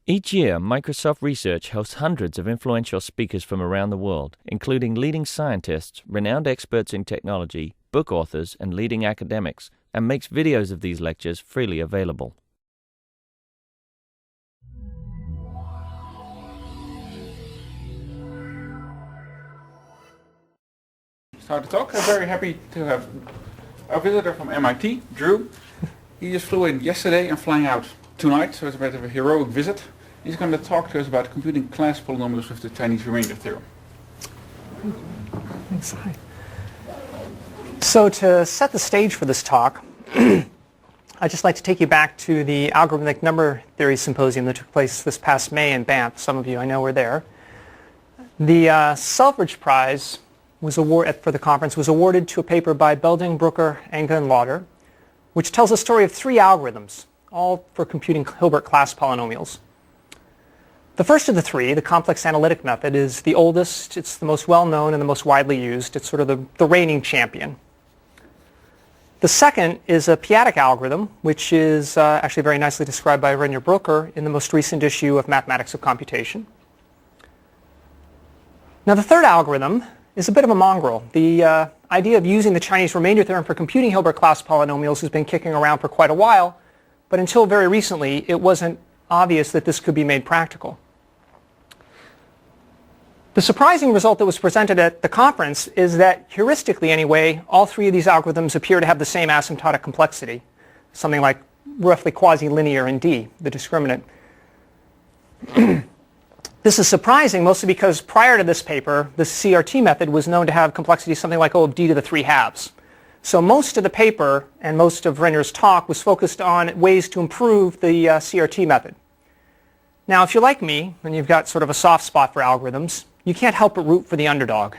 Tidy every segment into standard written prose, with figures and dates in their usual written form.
Each year, Microsoft Research hosts hundreds of influential speakers from around the world, including leading scientists, renowned experts in technology, book authors, and leading academics, and makes videos of these lectures freely available. Start the talk. I'm very happy to have a visitor from MIT, Drew. He just flew in yesterday and flying out tonight, so it's a bit of a heroic visit. He's going to talk to us about computing class polynomials with the Chinese Remainder Theorem. Thanks. Hi. So to set the stage for this talk, I'd just like to take you back to the Algorithmic Number Theory Symposium that took place this past May in Banff. Some of you I know were there. The Selfridge Prize for the conference was awarded to a paper by Belding-Broker-Enge-Lauter, which tells the story of three algorithms, all for computing Hilbert class polynomials. The first of the three, the complex analytic method, is the oldest, it's the most well-known and the most widely used. It's sort of the reigning champion. The second is a p-adic algorithm, which is actually very nicely described by Reinier Broeker in the most recent issue of Mathematics of Computation. Now the third algorithm is a bit of a mongrel. The idea of using the Chinese Remainder Theorem for computing Hilbert class polynomials has been kicking around for quite a while, but until very recently it wasn't obvious that this could be made practical. The surprising result that was presented at the conference is that, heuristically anyway, all three of these algorithms appear to have the same asymptotic complexity, something like roughly quasi-linear in D, the discriminant. This is surprising mostly because prior to this paper, the CRT method was known to have complexity something like O of D to the 3/2. So most of the paper and most of Reinier's talk was focused on ways to improve the CRT method. Now, if you're like me, and you've got sort of a soft spot for algorithms, you can't help but root for the underdog.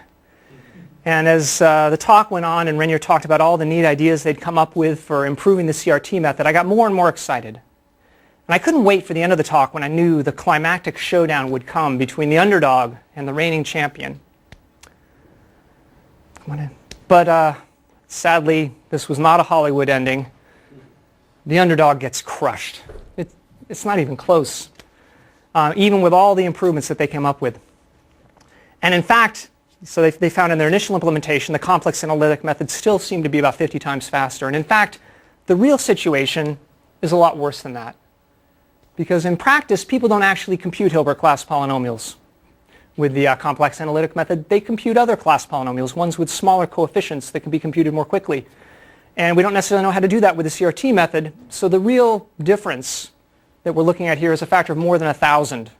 And as the talk went on and Reinier talked about all the neat ideas they'd come up with for improving the CRT method, I got more and more excited. And I couldn't wait for the end of the talk when I knew the climactic showdown would come between the underdog and the reigning champion. Come on in. But sadly, this was not a Hollywood ending. The underdog gets crushed. It's not even close, even with all the improvements that they came up with. And in fact, so they found in their initial implementation, the complex analytic method still seemed to be about 50 times faster. And in fact, the real situation is a lot worse than that. Because in practice, people don't actually compute Hilbert class polynomials with the complex analytic method. They compute other class polynomials, ones with smaller coefficients that can be computed more quickly. And we don't necessarily know how to do that with the CRT method. So the real difference that we're looking at here is a factor of more than 1,000.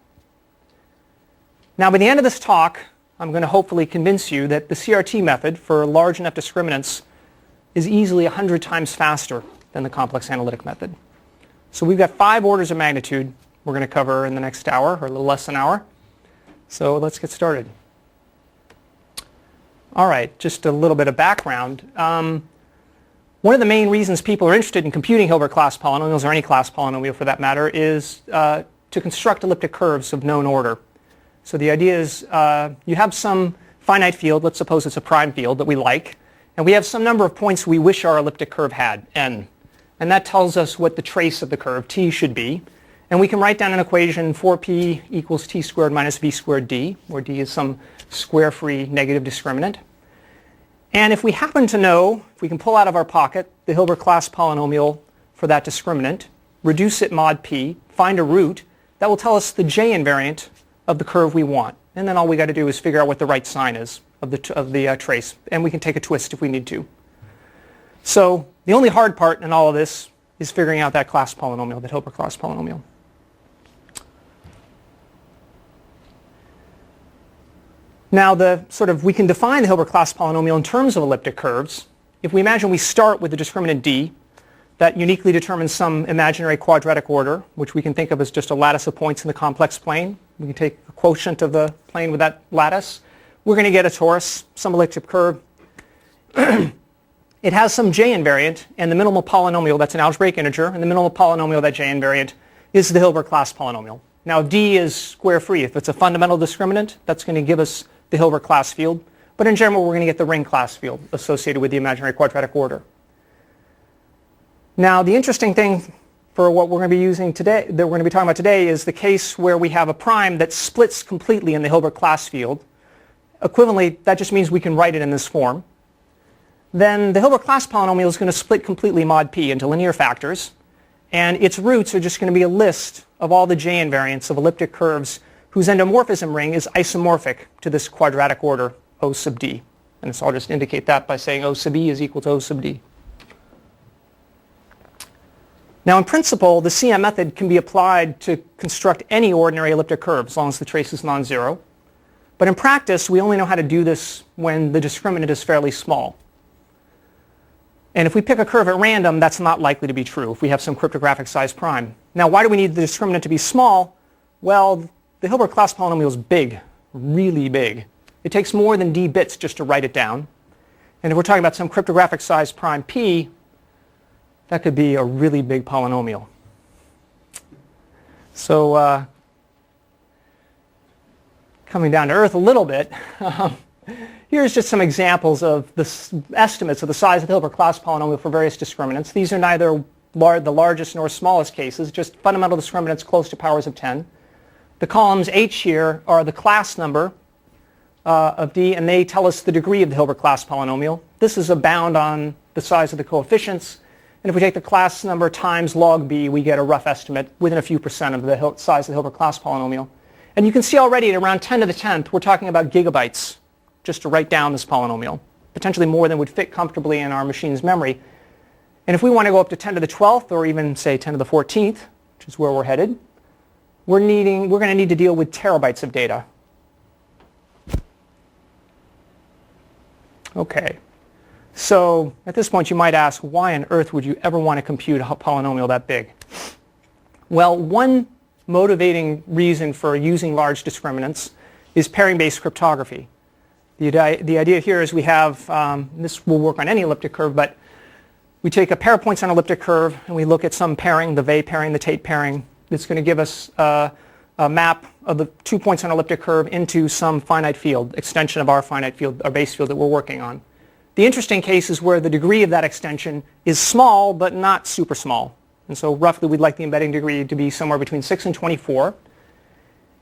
Now, by the end of this talk, I'm going to hopefully convince you that the CRT method for large enough discriminants is easily 100 times faster than the complex analytic method. So we've got 5 orders of magnitude we're going to cover in the next hour, or a little less than an hour. So let's get started. All right, just a little bit of background. One of the main reasons people are interested in computing Hilbert class polynomials, or any class polynomial for that matter, is to construct elliptic curves of known order. So the idea is you have some finite field, let's suppose it's a prime field that we like, and we have some number of points we wish our elliptic curve had, n. And that tells us what the trace of the curve, t, should be. And we can write down an equation, 4p equals t squared minus v squared d, where d is some square-free negative discriminant. And if we happen to know, if we can pull out of our pocket the Hilbert class polynomial for that discriminant, reduce it mod p, find a root, that will tell us the j invariant of the curve we want. And then all we got to do is figure out what the right sign is of the trace. And we can take a twist if we need to. So the only hard part in all of this is figuring out that class polynomial, that Hilbert class polynomial. Now we can define the Hilbert class polynomial in terms of elliptic curves. If we imagine we start with the discriminant d, that uniquely determines some imaginary quadratic order, which we can think of as just a lattice of points in the complex plane. We can take a quotient of the plane with that lattice. We're going to get a torus, some elliptic curve. It has some j invariant, and the minimal polynomial, that's an algebraic integer, and the minimal polynomial of that j invariant is the Hilbert class polynomial. Now d is square free. If it's a fundamental discriminant, that's going to give us the Hilbert class field. But in general, we're going to get the ring class field associated with the imaginary quadratic order. Now, the interesting thing for what we're going to be using today, that we're going to be talking about today, is the case where we have a prime that splits completely in the Hilbert class field. Equivalently, that just means we can write it in this form. Then the Hilbert class polynomial is going to split completely mod p into linear factors, and its roots are just going to be a list of all the J invariants of elliptic curves whose endomorphism ring is isomorphic to this quadratic order O sub d. And so I'll just indicate that by saying O sub e is equal to O sub d. Now in principle, the CM method can be applied to construct any ordinary elliptic curve as long as the trace is non-zero. But in practice, we only know how to do this when the discriminant is fairly small. And if we pick a curve at random, that's not likely to be true if we have some cryptographic size prime. Now, why do we need the discriminant to be small? Well, the Hilbert class polynomial is big, really big. It takes more than d bits just to write it down. And if we're talking about some cryptographic size prime p, that could be a really big polynomial. So coming down to earth a little bit, here's just some examples of the estimates of the size of the Hilbert class polynomial for various discriminants. These are neither the largest nor smallest cases, just fundamental discriminants close to powers of 10. The columns H here are the class number of D, and they tell us the degree of the Hilbert class polynomial. This is a bound on the size of the coefficients. And if we take the class number times log b, we get a rough estimate within a few percent of the size of the Hilbert class polynomial. And you can see already at around 10 to the 10th, we're talking about gigabytes just to write down this polynomial, potentially more than would fit comfortably in our machine's memory. And if we want to go up to 10 to the 12th, or even say 10 to the 14th, which is where we're headed, we're going to need to deal with terabytes of data. Okay. So at this point you might ask, why on earth would you ever want to compute a polynomial that big? Well, one motivating reason for using large discriminants is pairing-based cryptography. The idea here is we have, this will work on any elliptic curve, but we take a pair of points on an elliptic curve and we look at some pairing, the Weil pairing, the Tate pairing, that's going to give us a map of the 2 points on an elliptic curve into some finite field, extension of our finite field, our base field that we're working on. The interesting case is where the degree of that extension is small, but not super small. And so roughly we'd like the embedding degree to be somewhere between 6 and 24.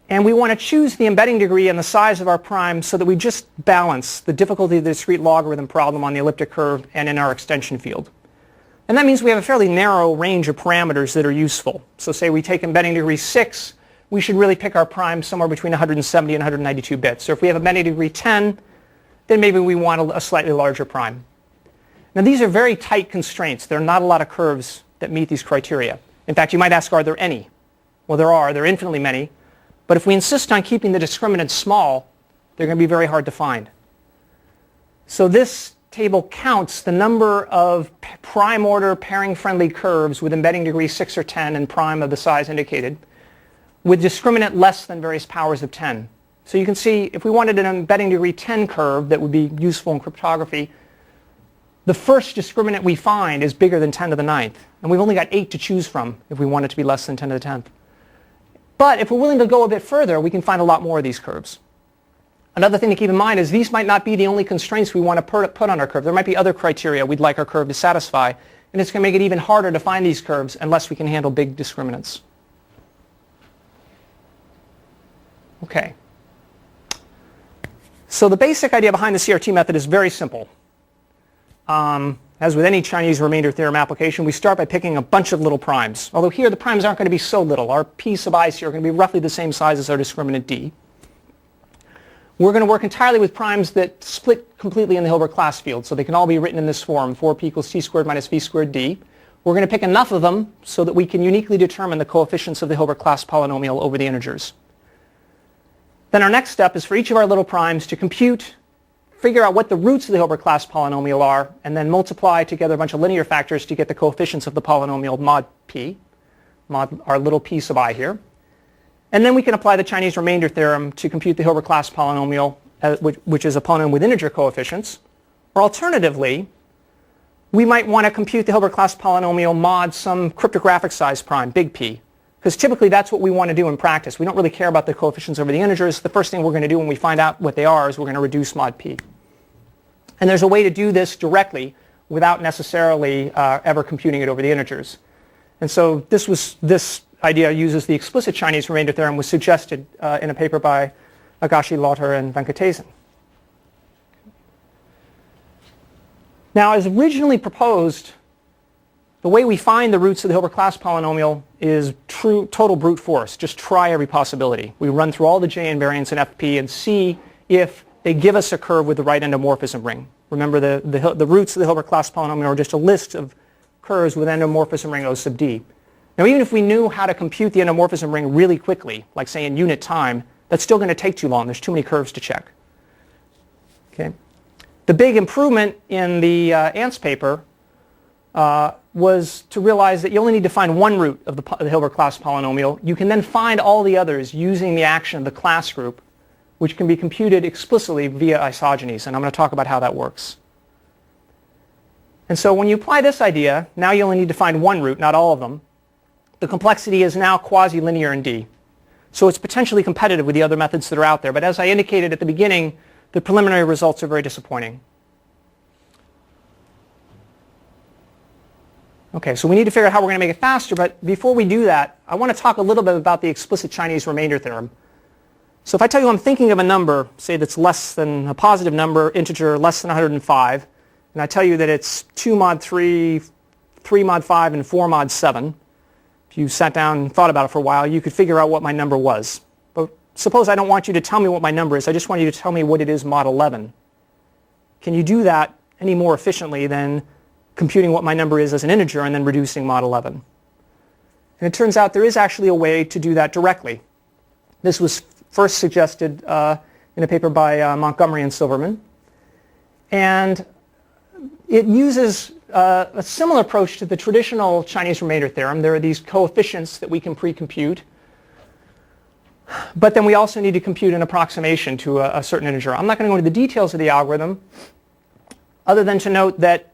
And we want to choose the embedding degree and the size of our prime so that we just balance the difficulty of the discrete logarithm problem on the elliptic curve and in our extension field. And that means we have a fairly narrow range of parameters that are useful. So say we take embedding degree 6, we should really pick our prime somewhere between 170 and 192 bits. So if we have embedding degree 10, then maybe we want a slightly larger prime. Now these are very tight constraints. There are not a lot of curves that meet these criteria. In fact, you might ask, are there any? Well, there are. There are infinitely many. But if we insist on keeping the discriminants small, they're going to be very hard to find. So this table counts the number of prime order pairing-friendly curves with embedding degree 6 or 10 and prime of the size indicated, with discriminant less than various powers of 10. So you can see if we wanted an embedding degree 10 curve that would be useful in cryptography, the first discriminant we find is bigger than 10 to the 9th. And we've only got 8 to choose from if we want it to be less than 10 to the 10th. But if we're willing to go a bit further, we can find a lot more of these curves. Another thing to keep in mind is these might not be the only constraints we want to put on our curve. There might be other criteria we'd like our curve to satisfy. And it's going to make it even harder to find these curves unless we can handle big discriminants. Okay. So the basic idea behind the CRT method is very simple. As with any Chinese remainder theorem application, we start by picking a bunch of little primes. Although here the primes aren't going to be so little. Our p sub i's here are going to be roughly the same size as our discriminant d. We're going to work entirely with primes that split completely in the Hilbert class field. So they can all be written in this form, 4p equals t squared minus v squared d. We're going to pick enough of them so that we can uniquely determine the coefficients of the Hilbert class polynomial over the integers. Then our next step is for each of our little primes to compute, figure out what the roots of the Hilbert class polynomial are, and then multiply together a bunch of linear factors to get the coefficients of the polynomial mod p, mod our little p sub I here. And then we can apply the Chinese remainder theorem to compute the Hilbert class polynomial, which is a polynomial with integer coefficients. Or alternatively, we might want to compute the Hilbert class polynomial mod some cryptographic size prime, big P. Because typically that's what we want to do in practice. We don't really care about the coefficients over the integers. The first thing we're going to do when we find out what they are is we're going to reduce mod p. And there's a way to do this directly without necessarily ever computing it over the integers. And so this idea uses the explicit Chinese remainder theorem, was suggested in a paper by Enge-Lauter and Venkatesan. Now, as originally proposed, the way we find the roots of the Hilbert class polynomial is total brute force. Just try every possibility. We run through all the J invariants in FP and see if they give us a curve with the right endomorphism ring. Remember, the roots of the Hilbert class polynomial are just a list of curves with endomorphism ring O sub d. Now, even if we knew how to compute the endomorphism ring really quickly, like say in unit time, that's still going to take too long. There's too many curves to check. Okay. The big improvement in the Ants paper was to realize that you only need to find one root of the Hilbert class polynomial. You can then find all the others using the action of the class group, which can be computed explicitly via isogenies, and I'm going to talk about how that works. And so when you apply this idea, now you only need to find one root, not all of them. The complexity is now quasi-linear in D. So it's potentially competitive with the other methods that are out there, but as I indicated at the beginning, the preliminary results are very disappointing. Okay, so we need to figure out how we're going to make it faster, but before we do that, I want to talk a little bit about the explicit Chinese remainder theorem. So if I tell you I'm thinking of a number, say that's less than a positive number, integer less than 105, and I tell you that it's 2 mod 3, 3 mod 5, and 4 mod 7, if you sat down and thought about it for a while, you could figure out what my number was. But suppose I don't want you to tell me what my number is, I just want you to tell me what it is mod 11. Can you do that any more efficiently than computing what my number is as an integer and then reducing mod 11? And it turns out there is actually a way to do that directly. This was first suggested in a paper by Montgomery and Silverman. And it uses a similar approach to the traditional Chinese remainder theorem. There are these coefficients that we can pre-compute. But then we also need to compute an approximation to a certain integer. I'm not going to go into the details of the algorithm, other than to note that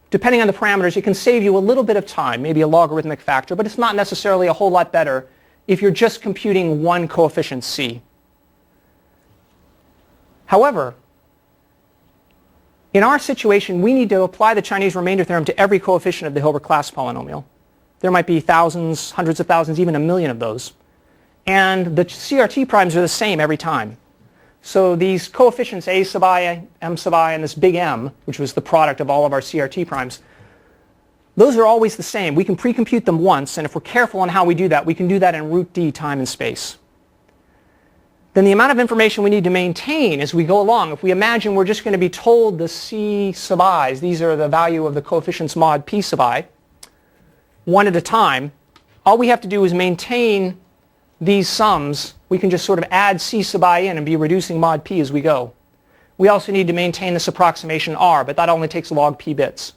depending on the parameters, it can save you a little bit of time, maybe a logarithmic factor, but it's not necessarily a whole lot better if you're just computing one coefficient c. However, in our situation, we need to apply the Chinese remainder theorem to every coefficient of the Hilbert class polynomial. There might be thousands, hundreds of thousands, even a million of those. And the CRT primes are the same every time. So these coefficients a sub I, m sub I, and this big M, which was the product of all of our CRT primes, those are always the same. We can pre-compute them once, and if we're careful on how we do that, we can do that in root D time and space. Then the amount of information we need to maintain as we go along, if we imagine we're just going to be told the C sub i's, these are the value of the coefficients mod P sub I, one at a time, all we have to do is maintain these sums. We can just sort of add C sub I in and be reducing mod P as we go. We also need to maintain this approximation R, but that only takes log P bits.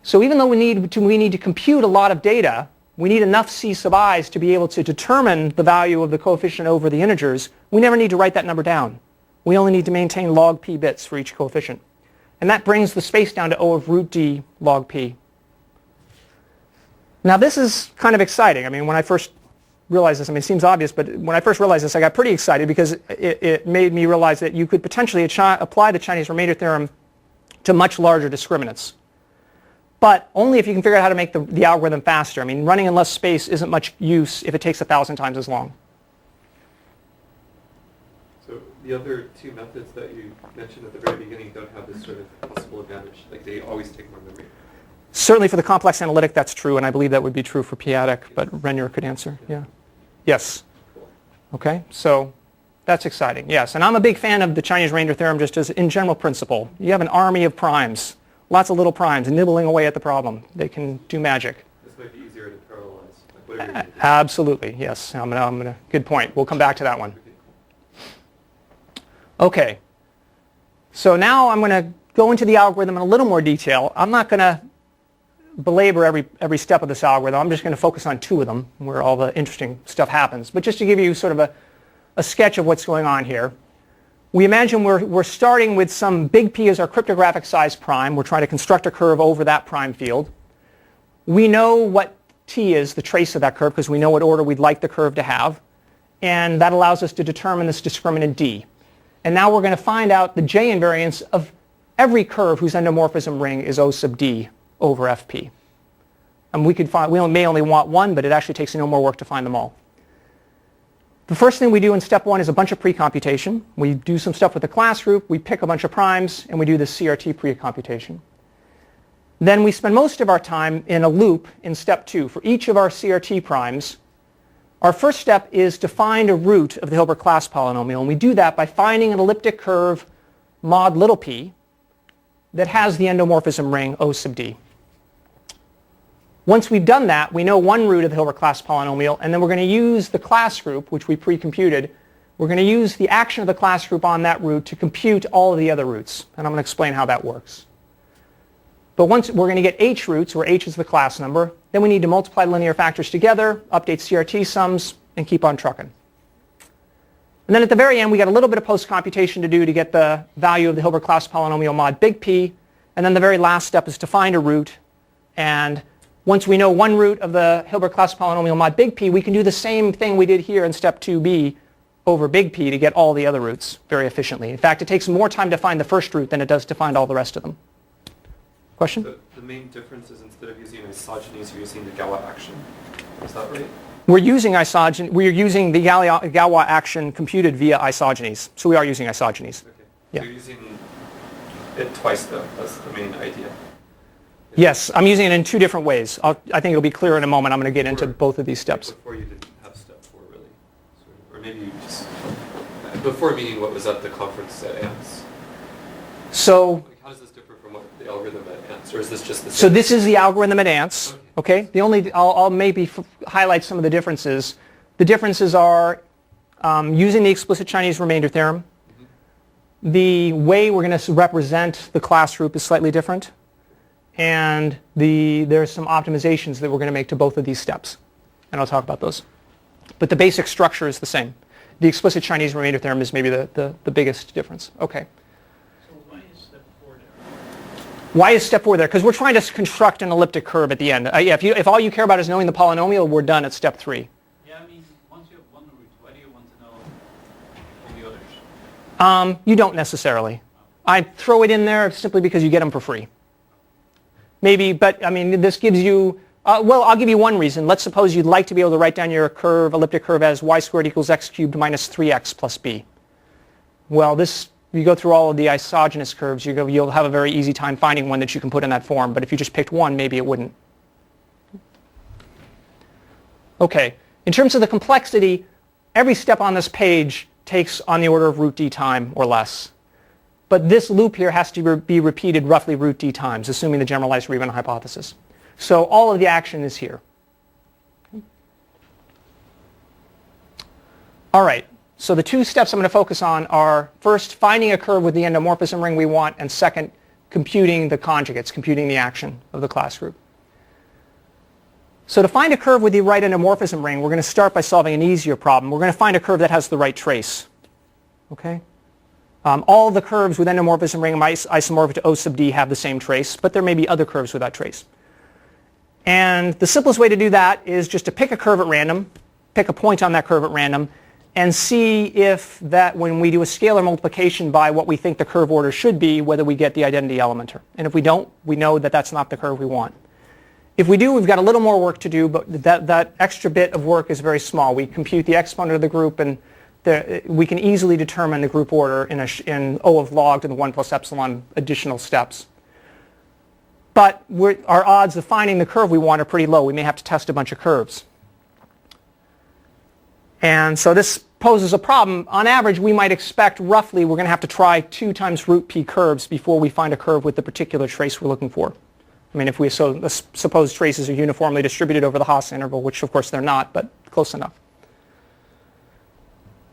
So even though we need to compute a lot of data, we need enough C sub i's to be able to determine the value of the coefficient over the integers. We never need to write that number down. We only need to maintain log P bits for each coefficient. And that brings the space down to O of root D log P. Now this is kind of exciting. I mean, when I first realized this, I mean, it seems obvious, but when I first realized this, I got pretty excited because it made me realize that you could potentially apply the Chinese remainder theorem to much larger discriminants. But only if you can figure out how to make the algorithm faster. I mean, running in less space isn't much use if it takes 1,000 times as long. So the other two methods that you mentioned at the very beginning don't have this sort of possible advantage. Like they always take more memory. Certainly for the complex analytic, that's true, and I believe that would be true for p-adic, but Renier could answer. Yeah. Yes. Okay, so that's exciting. Yes, and I'm a big fan of the Chinese remainder theorem just as in general principle. You have an army of primes, lots of little primes nibbling away at the problem. They can do magic. This might be easier to parallelize. Like whatever you do. Absolutely, yes. Good point. We'll come back to that one. Okay, so now I'm going to go into the algorithm in a little more detail. I'm not going to belabor every step of this algorithm. I'm just going to focus on two of them where all the interesting stuff happens. But just to give you sort of a sketch of what's going on here, we imagine we're starting with some big P as our cryptographic size prime. We're trying to construct a curve over that prime field. We know what T is, the trace of that curve, because we know what order we'd like the curve to have. And that allows us to determine this discriminant D. And now we're going to find out the J invariance of every curve whose endomorphism ring is O sub D over FP. And we may only want one, but it actually takes no more work to find them all. The first thing we do in step 1 is a bunch of pre-computation. We do some stuff with the class group, we pick a bunch of primes, and we do the CRT pre-computation. Then we spend most of our time in a loop in step 2. For each of our CRT primes, our first step is to find a root of the Hilbert class polynomial, and we do that by finding an elliptic curve mod little p that has the endomorphism ring O sub d. Once we've done that, we know one root of the Hilbert class polynomial, and then we're going to use the class group, which we pre-computed. We're going to use the action of the class group on that root to compute all of the other roots, and I'm going to explain how that works. But once we're going to get h roots, where h is the class number, then we need to multiply linear factors together, update CRT sums, and keep on trucking. And then at the very end, we got a little bit of post-computation to do to get the value of the Hilbert class polynomial mod big P, and then the very last step is to find a root, and once we know one root of the Hilbert class polynomial mod big P, we can do the same thing we did here in step 2b over big P to get all the other roots very efficiently. In fact, it takes more time to find the first root than it does to find all the rest of them. Question? The main difference is instead of using isogenies, you're using the Galois action. Is that right? We're using the Galois action computed via isogenies. So we are using isogenies. Okay. Yeah. So you're using it twice though. That's the main idea. Yes, I'm using it in two different ways. I think it'll be clear in a moment. I'm going to get into both of these steps. Before you didn't have step 4 really. Or maybe you just, before meaning what was at the conference at ANTS. So, Like, how does this differ from what the algorithm at ANTS, or is this just the same? so this is the algorithm at ANTS. Okay. I'll maybe highlight some of the differences. The differences are using the explicit Chinese remainder theorem. Mm-hmm. The way we're going to represent the class group is slightly different. And there's some optimizations that we're going to make to both of these steps. And I'll talk about those. But the basic structure is the same. The explicit Chinese remainder theorem is maybe the biggest difference. Okay. So why is step 4 there? Why is step 4 there? Because we're trying to construct an elliptic curve at the end. If all you care about is knowing the polynomial, we're done at step 3. Yeah, I mean, once you have one root, why do you want to know all the others? You don't necessarily. I throw it in there simply because you get them for free. Maybe, but I mean, this gives you, well, I'll give you one reason. Let's suppose you'd like to be able to write down your curve, elliptic curve, as y squared equals x cubed minus 3x plus b. Well, you go through all of the isogenous curves, you'll have a very easy time finding one that you can put in that form. But if you just picked one, maybe it wouldn't. Okay, in terms of the complexity, every step on this page takes on the order of root d time or less. But this loop here has to be repeated roughly root d times, assuming the generalized Riemann hypothesis. So all of the action is here. All right, so the two steps I'm going to focus on are first, finding a curve with the endomorphism ring we want, and second, computing the conjugates, computing the action of the class group. So to find a curve with the right endomorphism ring, we're going to start by solving an easier problem. We're going to find a curve that has the right trace. Okay? All the curves with endomorphism ring isomorphic to O sub d have the same trace, but there may be other curves with that trace. And the simplest way to do that is just to pick a curve at random, pick a point on that curve at random, and see if that when we do a scalar multiplication by what we think the curve order should be, whether we get the identity elementer. And if we don't, we know that that's not the curve we want. If we do, we've got a little more work to do, but that extra bit of work is very small. We compute the exponent of the group, and we can easily determine the group order in O of log to the 1 plus epsilon additional steps. But our odds of finding the curve we want are pretty low. We may have to test a bunch of curves. And so this poses a problem. On average, we might expect roughly we're going to have to try 2 times root p curves before we find a curve with the particular trace we're looking for. I mean, if we suppose traces are uniformly distributed over the Hasse interval, which of course they're not, but close enough.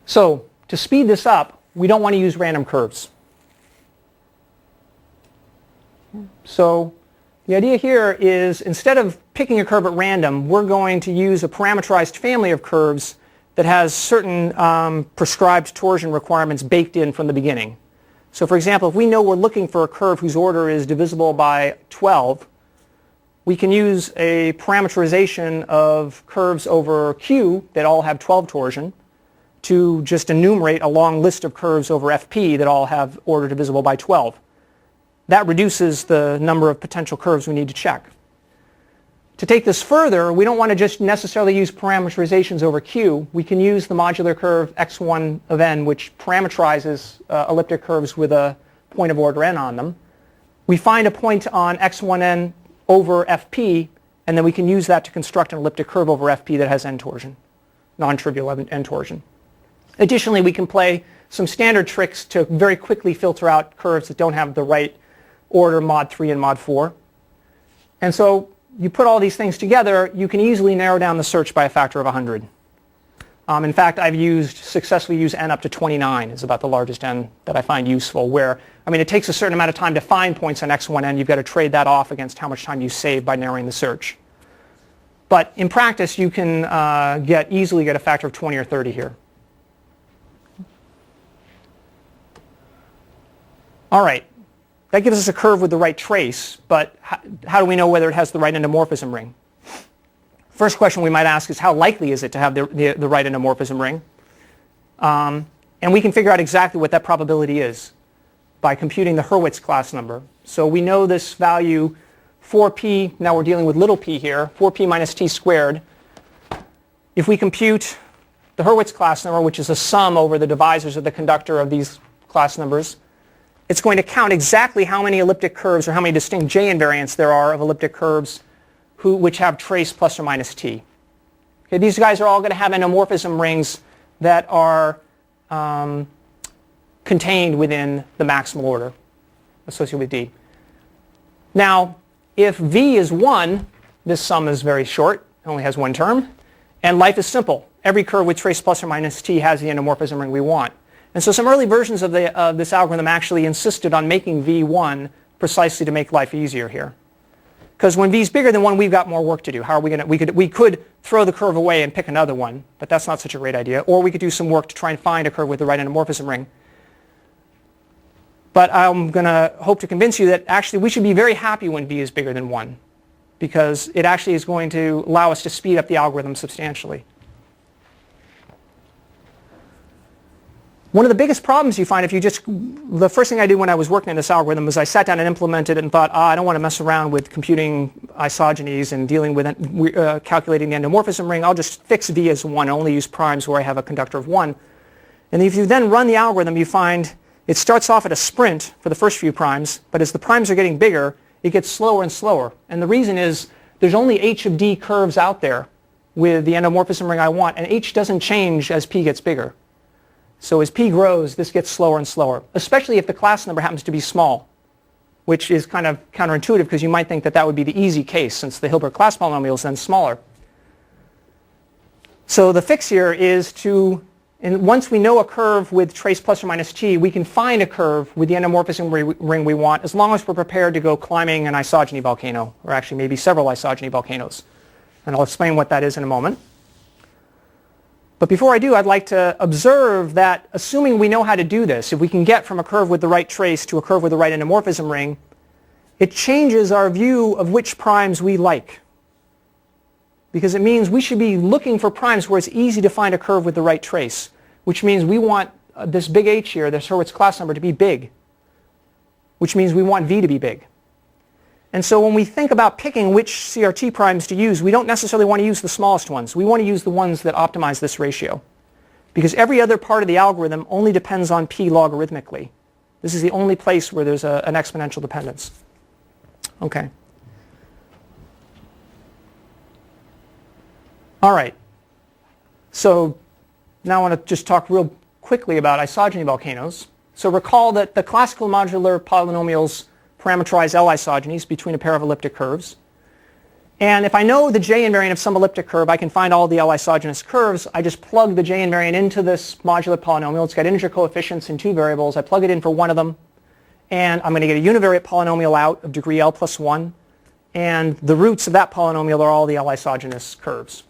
So to speed this up, we don't want to use random curves. So the idea here is instead of picking a curve at random, we're going to use a parameterized family of curves that has certain prescribed torsion requirements baked in from the beginning. So for example, if we know we're looking for a curve whose order is divisible by 12, we can use a parameterization of curves over Q that all have 12 torsion to just enumerate a long list of curves over FP that all have order divisible by 12. That reduces the number of potential curves we need to check. To take this further, we don't want to just necessarily use parameterizations over Q. We can use the modular curve x1 of n, which parameterizes elliptic curves with a point of order n on them. We find a point on x1n over fp, and then we can use that to construct an elliptic curve over fp that has n torsion, non-trivial n torsion. Additionally, we can play some standard tricks to very quickly filter out curves that don't have the right order mod 3 and mod 4. And so you put all these things together, you can easily narrow down the search by a factor of 100. In fact, I've successfully used n up to 29 is about the largest n that I find useful, where, I mean, it takes a certain amount of time to find points on x1n. You've got to trade that off against how much time you save by narrowing the search. But in practice, you can easily get a factor of 20 or 30 here. All right. That gives us a curve with the right trace, but how do we know whether it has the right endomorphism ring? First question we might ask is, how likely is it to have the right endomorphism ring? And we can figure out exactly what that probability is by computing the Hurwitz class number. So we know this value 4p, now we're dealing with little p here, 4p minus t squared. If we compute the Hurwitz class number, which is a sum over the divisors of the conductor of these class numbers, it's going to count exactly how many elliptic curves or how many distinct J invariants there are of elliptic curves which have trace plus or minus t. Okay, these guys are all going to have endomorphism rings that are contained within the maximal order associated with D. Now, if V is 1, this sum is very short, it only has one term, and life is simple. Every curve with trace plus or minus t has the endomorphism ring we want. And so some early versions of this algorithm actually insisted on making V1 precisely to make life easier here. Because when V is bigger than 1, we've got more work to do. How are we going to, we could throw the curve away and pick another one, but that's not such a great idea. Or we could do some work to try and find a curve with the right endomorphism ring. But I'm going to hope to convince you that actually we should be very happy when V is bigger than 1, because it actually is going to allow us to speed up the algorithm substantially. One of the biggest problems you find if you the first thing I did when I was working on this algorithm was I sat down and implemented it and thought, I don't want to mess around with computing isogenies and dealing with calculating the endomorphism ring. I'll just fix V as 1 and only use primes where I have a conductor of 1. And if you then run the algorithm, you find it starts off at a sprint for the first few primes, but as the primes are getting bigger, it gets slower and slower. And the reason is there's only h of d curves out there with the endomorphism ring I want, and h doesn't change as p gets bigger. So as p grows, this gets slower and slower, especially if the class number happens to be small, which is kind of counterintuitive because you might think that that would be the easy case since the Hilbert class polynomial is then smaller. So the fix here is once we know a curve with trace plus or minus t, we can find a curve with the endomorphism ring we want as long as we're prepared to go climbing an isogeny volcano, or actually maybe several isogeny volcanoes. And I'll explain what that is in a moment. But before I do, I'd like to observe that assuming we know how to do this, if we can get from a curve with the right trace to a curve with the right endomorphism ring, it changes our view of which primes we like. Because it means we should be looking for primes where it's easy to find a curve with the right trace, which means we want this big H here, this Hurwitz class number, to be big, which means we want V to be big. And so when we think about picking which CRT primes to use, we don't necessarily want to use the smallest ones. We want to use the ones that optimize this ratio. Because every other part of the algorithm only depends on p logarithmically. This is the only place where there's an exponential dependence. Okay. All right. So now I want to just talk real quickly about isogeny volcanoes. So recall that the classical modular polynomials parameterize L isogenies between a pair of elliptic curves. And if I know the J invariant of some elliptic curve, I can find all the L isogenous curves. I just plug the J invariant into this modular polynomial. It's got integer coefficients in two variables. I plug it in for one of them, and I'm going to get a univariate polynomial out of degree L plus 1. And the roots of that polynomial are all the L isogenous curves.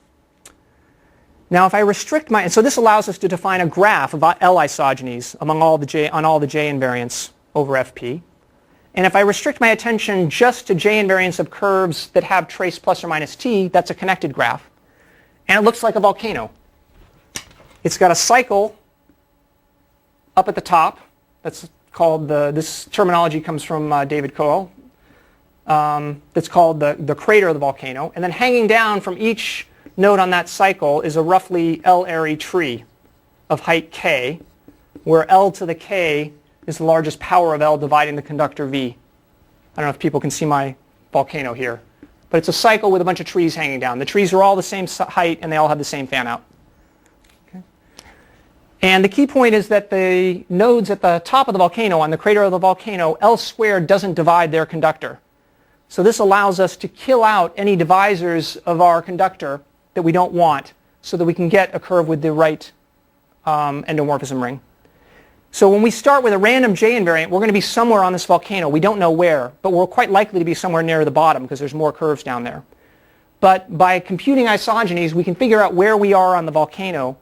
Now if I restrict and so this allows us to define a graph of L isogenies on all the J invariants over Fp. And if I restrict my attention just to J invariants of curves that have trace plus or minus t, that's a connected graph. And it looks like a volcano. It's got a cycle up at the top. That's called this terminology comes from David Coe. that's called the crater of the volcano. And then hanging down from each node on that cycle is a roughly L-ary tree of height k, where L to the k is the largest power of L dividing the conductor V. I don't know if people can see my volcano here. But it's a cycle with a bunch of trees hanging down. The trees are all the same height, and they all have the same fan out. Okay. And the key point is that the nodes at the top of the volcano, on the crater of the volcano, L squared doesn't divide their conductor. So this allows us to kill out any divisors of our conductor that we don't want, so that we can get a curve with the right endomorphism ring. So when we start with a random J invariant, we're going to be somewhere on this volcano. We don't know where, but we're quite likely to be somewhere near the bottom because there's more curves down there. But by computing isogenies, we can figure out where we are on the volcano,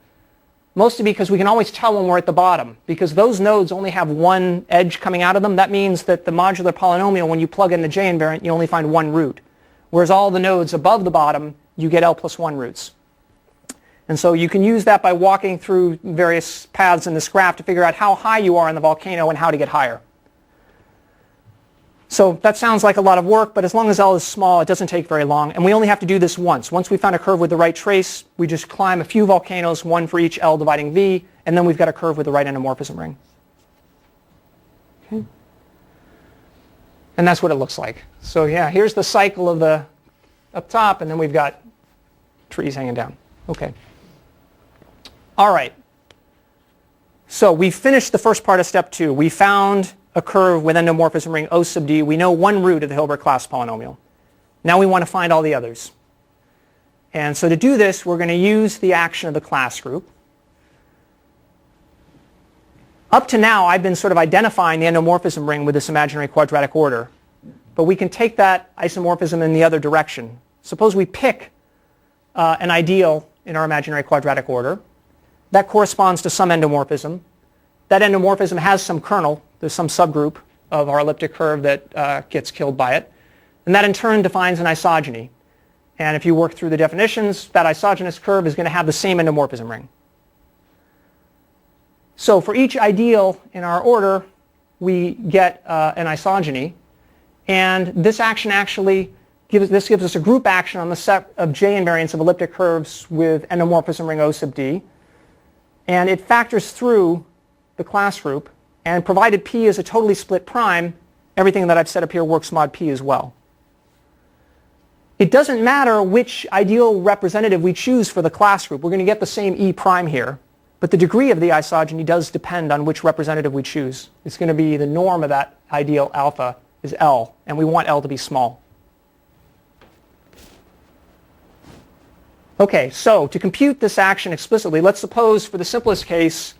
mostly because we can always tell when we're at the bottom. Because those nodes only have one edge coming out of them, that means that the modular polynomial, when you plug in the J invariant, you only find one root. Whereas all the nodes above the bottom, you get L plus 1 roots. And so you can use that by walking through various paths in this graph to figure out how high you are in the volcano and how to get higher. So that sounds like a lot of work, but as long as L is small, it doesn't take very long. And we only have to do this once. Once we found a curve with the right trace, we just climb a few volcanoes, one for each L dividing V, and then we've got a curve with the right endomorphism ring. Okay. And that's what it looks like. So yeah, here's the cycle of the up top, and then we've got trees hanging down. Okay. All right. So we finished the first part of step 2. We found a curve with endomorphism ring O sub d. We know one root of the Hilbert class polynomial. Now we want to find all the others. And so to do this, we're going to use the action of the class group. Up to now, I've been sort of identifying the endomorphism ring with this imaginary quadratic order. But we can take that isomorphism in the other direction. Suppose we pick an ideal in our imaginary quadratic order. That corresponds to some endomorphism. That endomorphism has some kernel. There's some subgroup of our elliptic curve that gets killed by it. And that in turn defines an isogeny. And if you work through the definitions, that isogenous curve is going to have the same endomorphism ring. So for each ideal in our order, we get an isogeny. And this action actually gives us a group action on the set of J invariants of elliptic curves with endomorphism ring O sub d. And it factors through the class group. And provided P is a totally split prime, everything that I've set up here works mod P as well. It doesn't matter which ideal representative we choose for the class group. We're going to get the same E prime here. But the degree of the isogeny does depend on which representative we choose. It's going to be the norm of that ideal alpha is L. And we want L to be small. Okay, so to compute this action explicitly, let's suppose for the simplest case,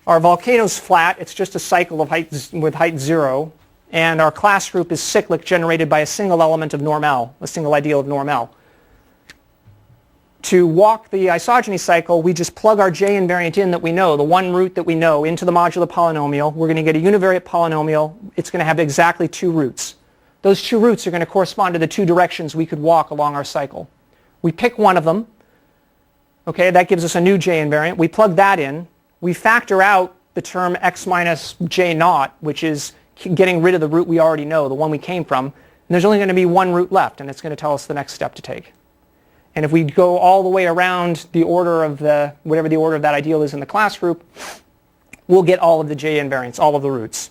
our volcano's flat. It's just a cycle of with height 0. And our class group is cyclic, generated by a single element of norm L, a single ideal of norm L. To walk the isogeny cycle, we just plug our J invariant in that we know, the one root that we know, into the modular polynomial. We're going to get a univariate polynomial. It's going to have exactly 2 roots. Those 2 roots are going to correspond to the 2 directions we could walk along our cycle. We pick one of them. Okay, that gives us a new J invariant. We plug that in. We factor out the term x minus j naught, which is getting rid of the root we already know, the one we came from. And there's only going to be one root left, and it's going to tell us the next step to take. And if we go all the way around the order of whatever the order of that ideal is in the class group, we'll get all of the J invariants, all of the roots.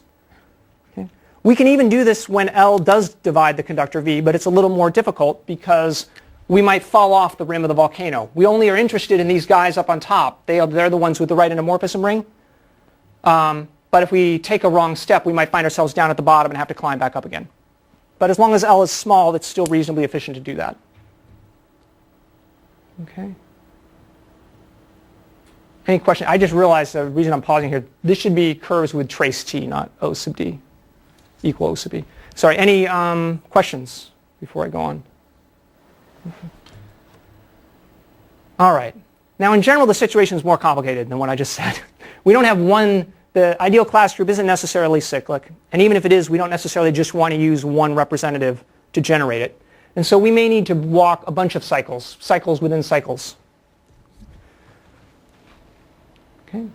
Okay. We can even do this when L does divide the conductor V, but it's a little more difficult because we might fall off the rim of the volcano. We only are interested in these guys up on top. They're the ones with the right endomorphism ring. But if we take a wrong step, we might find ourselves down at the bottom and have to climb back up again. But as long as L is small, it's still reasonably efficient to do that. Okay. Any question? I just realized the reason I'm pausing here, this should be curves with trace T, not O sub D, equal O sub B. Sorry, any questions before I go on? Okay. All right. Now, in general, the situation is more complicated than what I just said. We don't have the ideal class group isn't necessarily cyclic. And even if it is, we don't necessarily just want to use one representative to generate it. And so we may need to walk a bunch of cycles, cycles within cycles. Okay.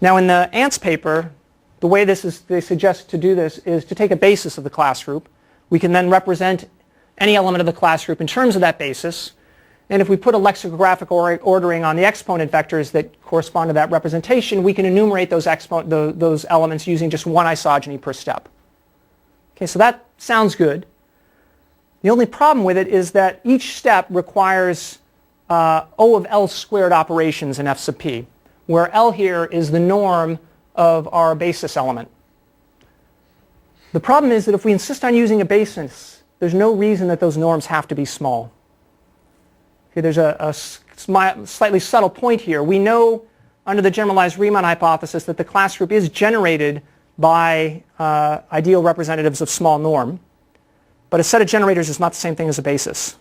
Now, in the Ants paper, the way they suggest to do this is to take a basis of the class group. We can then represent any element of the class group in terms of that basis. And if we put a lexicographic ordering on the exponent vectors that correspond to that representation, we can enumerate those elements using just one isogeny per step. Okay, so that sounds good. The only problem with it is that each step requires O of L squared operations in F sub p, where L here is the norm of our basis element. The problem is that if we insist on using a basis, there's no reason that those norms have to be small. Okay, there's a slightly subtle point here. We know under the generalized Riemann hypothesis that the class group is generated by ideal representatives of small norm, but a set of generators is not the same thing as a basis.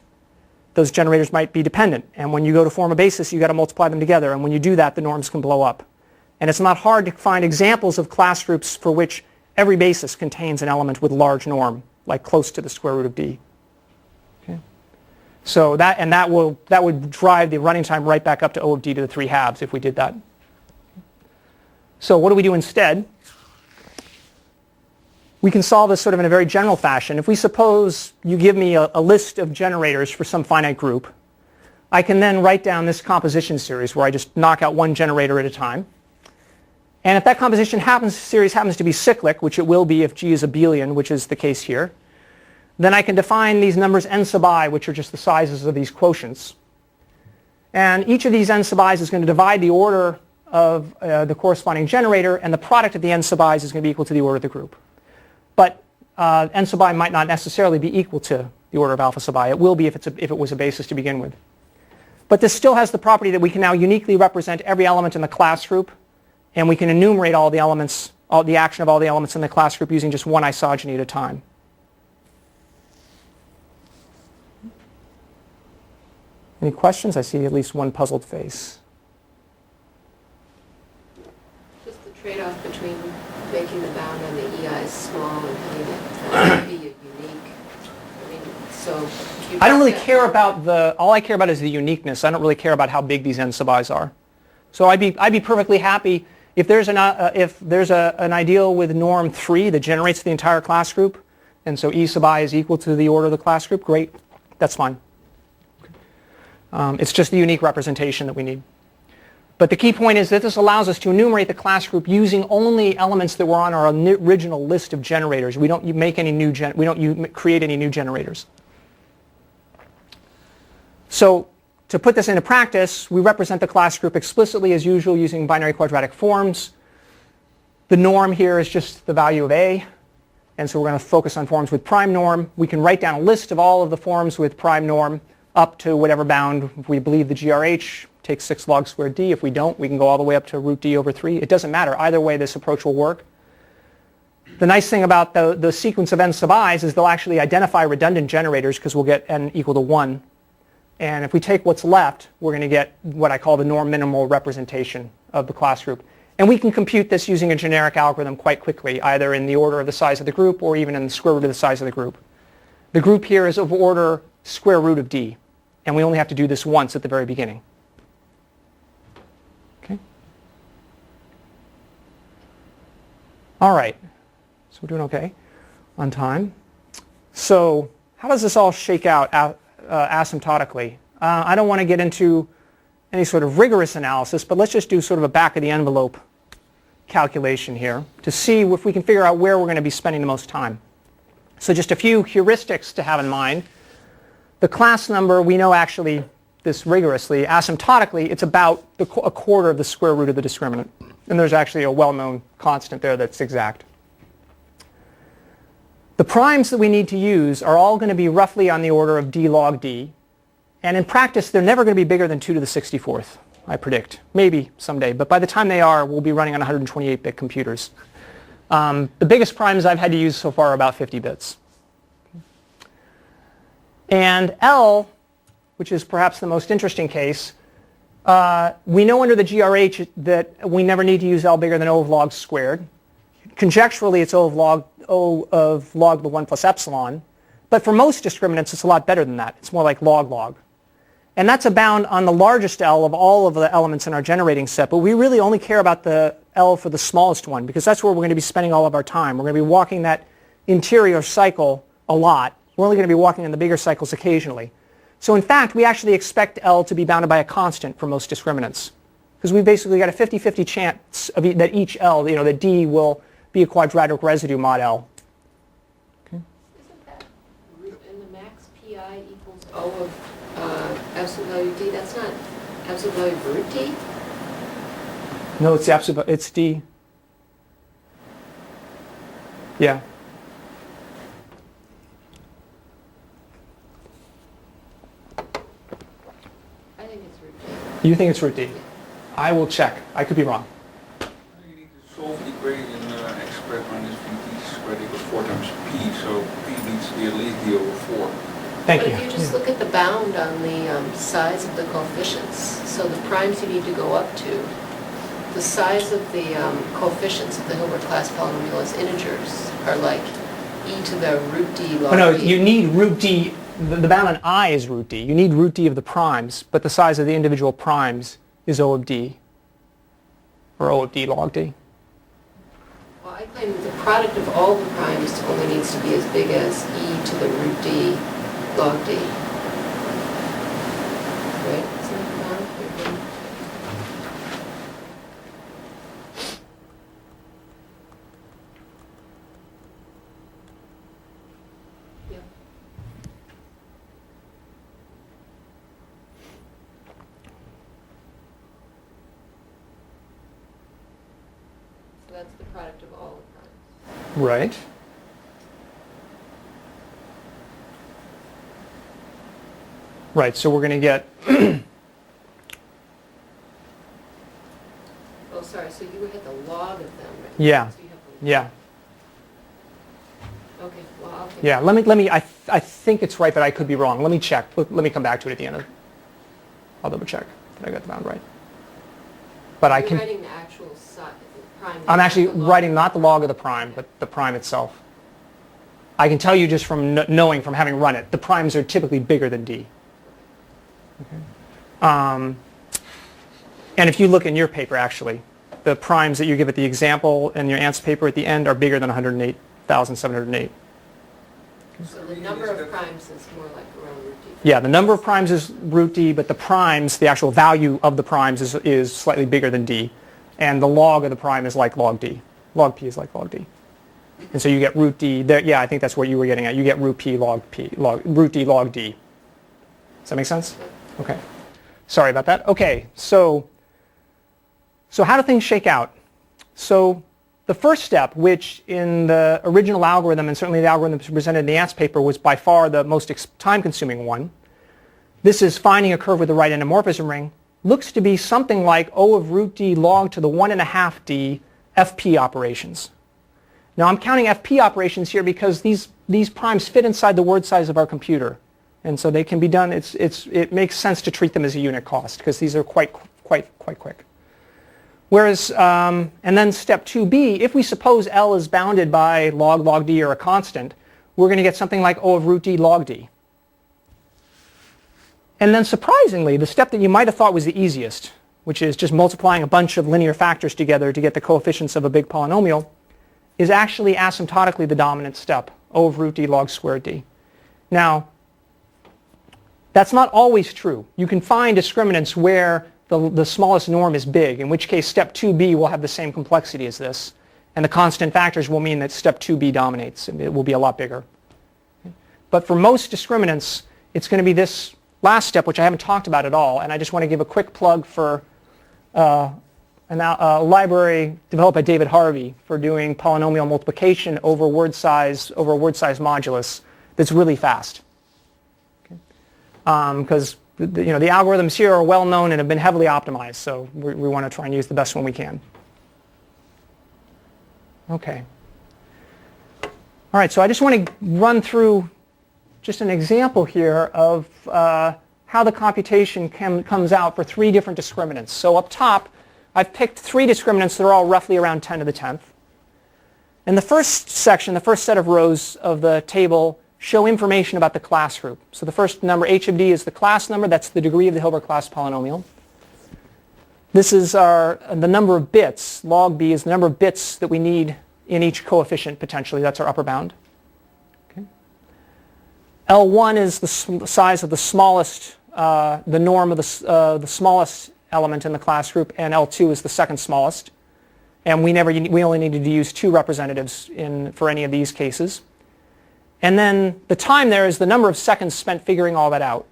Those generators might be dependent, and when you go to form a basis, you've got to multiply them together, and when you do that, the norms can blow up. And it's not hard to find examples of class groups for which every basis contains an element with large norm, like close to the square root of d. Okay? So that would drive the running time right back up to O of d to the 3/2 if we did that. So what do we do instead? We can solve this sort of in a very general fashion. If we suppose you give me a list of generators for some finite group, I can then write down this composition series where I just knock out one generator at a time. And if that composition series happens to be cyclic, which it will be if G is abelian, which is the case here, then I can define these numbers n sub I, which are just the sizes of these quotients. And each of these n sub i's is going to divide the order of the corresponding generator, and the product of the n sub i's is going to be equal to the order of the group. But n sub I might not necessarily be equal to the order of alpha sub I. It will be if it was a basis to begin with. But this still has the property that we can now uniquely represent every element in the class group, and we can enumerate all the elements, the action of all the elements in the class group using just one isogeny at a time. Any questions? I see at least one puzzled face. Just the trade-off between making the bound on the EI small and having it be unique. I mean, so I don't really care about all I care about is the uniqueness. I don't really care about how big these n sub i's are. So I'd be perfectly happy if there's an ideal with norm 3 that generates the entire class group, and so E sub I is equal to the order of the class group. Great, that's fine. It's just the unique representation that we need. But the key point is that this allows us to enumerate the class group using only elements that were on our original list of generators. We don't make any new create any new generators. So to put this into practice, we represent the class group explicitly as usual using binary quadratic forms. The norm here is just the value of A, and so we're going to focus on forms with prime norm. We can write down a list of all of the forms with prime norm up to whatever bound we believe the GRH takes 6 log squared d. If we don't, we can go all the way up to root d over 3. It doesn't matter. Either way, this approach will work. The nice thing about the sequence of n sub i's is they'll actually identify redundant generators because we'll get n equal to 1. And if we take what's left, we're going to get what I call the norm minimal representation of the class group. And we can compute this using a generic algorithm quite quickly, either in the order of the size of the group or even in the square root of the size of the group. The group here is of order square root of d, and we only have to do this once at the very beginning. Okay. All right. So we're doing okay on time. So how does this all shake out asymptotically? I don't want to get into any sort of rigorous analysis, but let's just do sort of a back of the envelope calculation here to see if we can figure out where we're going to be spending the most time. So just a few heuristics to have in mind. The class number, we know actually this rigorously. Asymptotically, it's about a quarter of the square root of the discriminant. And there's actually a well-known constant there that's exact. The primes that we need to use are all going to be roughly on the order of d log d. And in practice, they're never going to be bigger than 2 to the 64th, I predict. Maybe someday. But by the time they are, we'll be running on 128-bit computers. The biggest primes I've had to use so far are about 50 bits. And L, which is perhaps the most interesting case, we know under the GRH that we never need to use L bigger than O of log squared. Conjecturally, it's O of log the 1 plus epsilon. But for most discriminants, it's a lot better than that. It's more like log. And that's a bound on the largest L of all of the elements in our generating set. But we really only care about the L for the smallest one, because that's where we're going to be spending all of our time. We're going to be walking that interior cycle a lot. We're only going to be walking in the bigger cycles occasionally. So in fact, we actually expect L to be bounded by a constant for most discriminants. Because we've basically got a 50-50 chance of that each L, that D will be a quadratic residue mod L. Isn't that root in the max PI equals O of absolute value D? That's not absolute value root D? No, it's the absolute, it's D. Yeah. I think it's root D. You think it's root D? I will check. I could be wrong. You need to solve the equation x squared minus vt squared equals 4 times p, so p needs to be at least d over 4. Thank But you. if you just look at the bound on the size of the coefficients, so the primes you need to go up to, the size of the coefficients of the Hilbert class polynomial as integers are like e to the root d log Oh, no, d. you need root D. The bound on I is root D. You need root D of the primes, but the size of the individual primes is O of D, or O of D log D. Well, I claim that the product of all the primes only needs to be as big as e to the root d log d. Right? Isn't that the bound? Yep. So that's the product of all the primes. Right. Right, so we're going to get, Oh, sorry, so you had the log of them, right? Yeah. So you have the, yeah, okay, well, I'll take yeah. I think it's right, but I could be wrong. Let me check. Let me come back to it at the end. I'll double check that I got the bound right. But I You're can, writing the actual prime. I'm actually not the log. writing not the log of the prime, but the prime itself. I can tell you just from knowing, from having run it, the primes are typically bigger than D. Okay. And if you look in your paper, actually, the primes that you give at the example in your ANTS paper at the end are bigger than 108,708. So the number of primes is more like around root d. Yeah, the number of primes is root D, but the primes, the actual value of the primes is slightly bigger than D. And the log of the prime is like log D. Log P is like log D. And so you get root D. There, yeah, I think that's what you were getting at. You get root P log P, root D log D. Does that make sense? Okay. Sorry about that. Okay, so how do things shake out? So the first step, which in the original algorithm, and certainly the algorithm presented in the ANTS paper, was by far the most time-consuming one. This is finding a curve with the right endomorphism ring. Looks to be something like O of root D log to the 1.5 D FP operations. Now I'm counting FP operations here because these primes fit inside the word size of our computer. And so they can be done, it makes sense to treat them as a unit cost because these are quite quick. Whereas, and then step 2b, if we suppose L is bounded by log D or a constant, we're going to get something like O of root D log D. And then surprisingly, the step that you might have thought was the easiest, which is just multiplying a bunch of linear factors together to get the coefficients of a big polynomial, is actually asymptotically the dominant step, O of root D log squared D. Now, that's not always true. You can find discriminants where the smallest norm is big, in which case step 2b will have the same complexity as this. And the constant factors will mean that step 2b dominates, and it will be a lot bigger. But for most discriminants, it's going to be this last step, which I haven't talked about at all. And I just want to give a quick plug for a library developed by David Harvey for doing polynomial multiplication over a word size modulus that's really fast. Because the algorithms here are well known and have been heavily optimized, so we want to try and use the best one we can. Okay. All right, so I just want to run through just an example here of how the computation comes out for 3 different discriminants. So up top, I've picked 3 discriminants that are all roughly around 10 to the 10th. And the first section, the first set of rows of the table show information about the class group. So the first number, h of d, is the class number. That's the degree of the Hilbert class polynomial. This is the number of bits. Log b is the number of bits that we need in each coefficient potentially. That's our upper bound. Okay. L1 is the size of the smallest, the norm of the smallest element in the class group, and L2 is the second smallest. And we only needed to use 2 representatives for any of these cases. And then the time there is the number of seconds spent figuring all that out.